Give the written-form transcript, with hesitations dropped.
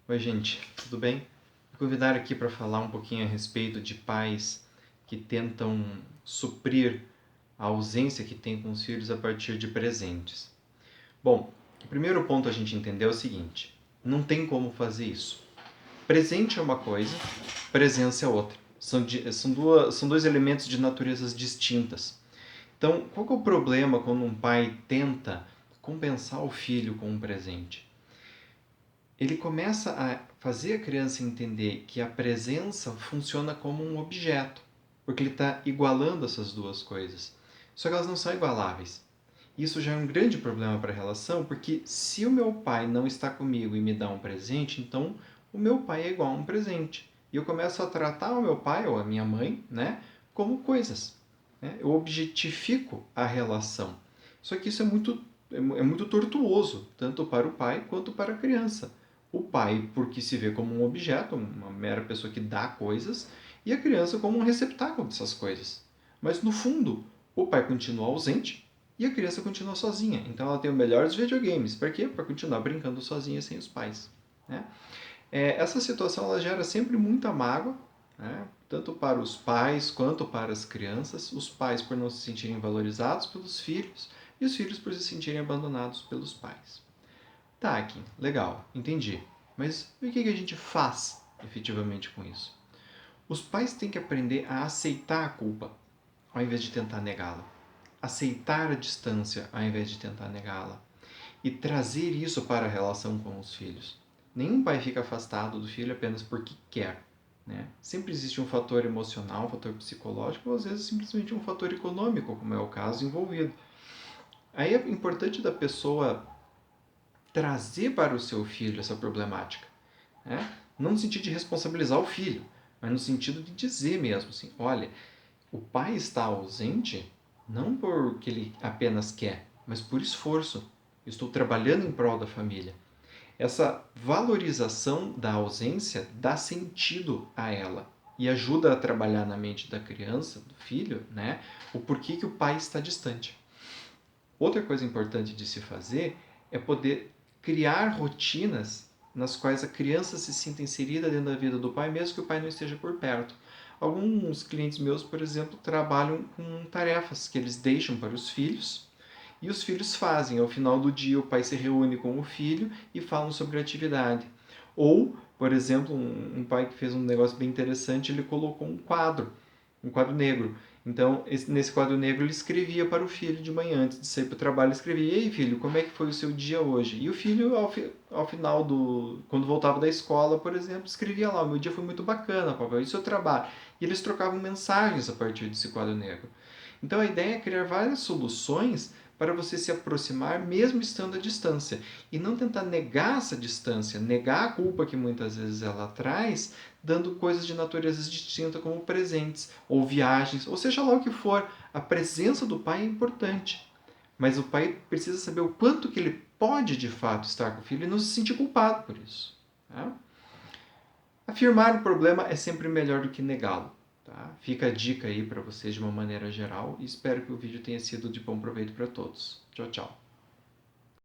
Oi, gente, tudo bem? Vou convidar aqui para falar um pouquinho a respeito de pais que tentam suprir a ausência que têm com os filhos a partir de presentes. Bom, o primeiro ponto a gente entender é o seguinte: não tem como fazer isso. Presente é uma coisa, presença é outra. São dois elementos de naturezas distintas. Então, qual que é o problema quando um pai tenta compensar o filho com um presente? Ele começa a fazer a criança entender que a presença funciona como um objeto, porque ele está igualando essas duas coisas. Só que elas não são igualáveis. Isso já é um grande problema para a relação, porque se o meu pai não está comigo e me dá um presente, então o meu pai é igual a um presente. E eu começo a tratar o meu pai ou a minha mãe, né, como coisas. Né? Eu objetifico a relação. Só que isso é muito tortuoso, tanto para o pai quanto para a criança. O pai, porque se vê como um objeto, uma mera pessoa que dá coisas, e a criança como um receptáculo dessas coisas. Mas no fundo, o pai continua ausente e a criança continua sozinha. Então ela tem o melhor dos videogames. Para quê? Para continuar brincando sozinha sem os pais. Né? Essa situação ela gera sempre muita mágoa, né? Tanto para os pais quanto para as crianças. Os pais por não se sentirem valorizados pelos filhos e os filhos por se sentirem abandonados pelos pais. Tá, Kim, legal, entendi. Mas o que a gente faz efetivamente com isso? Os pais têm que aprender a aceitar a culpa, ao invés de tentar negá-la. Aceitar a distância, ao invés de tentar negá-la. E trazer isso para a relação com os filhos. Nenhum pai fica afastado do filho apenas porque quer. Né? Sempre existe um fator emocional, um fator psicológico, ou às vezes simplesmente um fator econômico, como é o caso envolvido. Aí é importante da pessoa trazer para o seu filho essa problemática. Né? Não no sentido de responsabilizar o filho, mas no sentido de dizer mesmo assim, olha, o pai está ausente não porque ele apenas quer, mas por esforço. Estou trabalhando em prol da família. Essa valorização da ausência dá sentido a ela e ajuda a trabalhar na mente da criança, do filho, né, o porquê que o pai está distante. Outra coisa importante de se fazer é poder criar rotinas nas quais a criança se sinta inserida dentro da vida do pai, mesmo que o pai não esteja por perto. Alguns clientes meus, por exemplo, trabalham com tarefas que eles deixam para os filhos e os filhos fazem. Ao final do dia, o pai se reúne com o filho e falam sobre a atividade. Ou, por exemplo, um pai que fez um negócio bem interessante, ele colocou um quadro negro. Então, nesse quadro negro, ele escrevia para o filho de manhã, antes de sair para o trabalho, ele escrevia: "Ei, filho, como é que foi o seu dia hoje?" E o filho, ao final quando voltava da escola, por exemplo, escrevia lá: "O meu dia foi muito bacana, papai, e o seu trabalho?" E eles trocavam mensagens a partir desse quadro negro. Então, a ideia é criar várias soluções para você se aproximar mesmo estando à distância. E não tentar negar essa distância, negar a culpa que muitas vezes ela traz, dando coisas de naturezas distintas como presentes, ou viagens, ou seja lá o que for. A presença do pai é importante. Mas o pai precisa saber o quanto que ele pode de fato estar com o filho e não se sentir culpado por isso. Tá? Afirmar o problema é sempre melhor do que negá-lo. Tá? Fica a dica aí para vocês de uma maneira geral e espero que o vídeo tenha sido de bom proveito para todos. Tchau, tchau.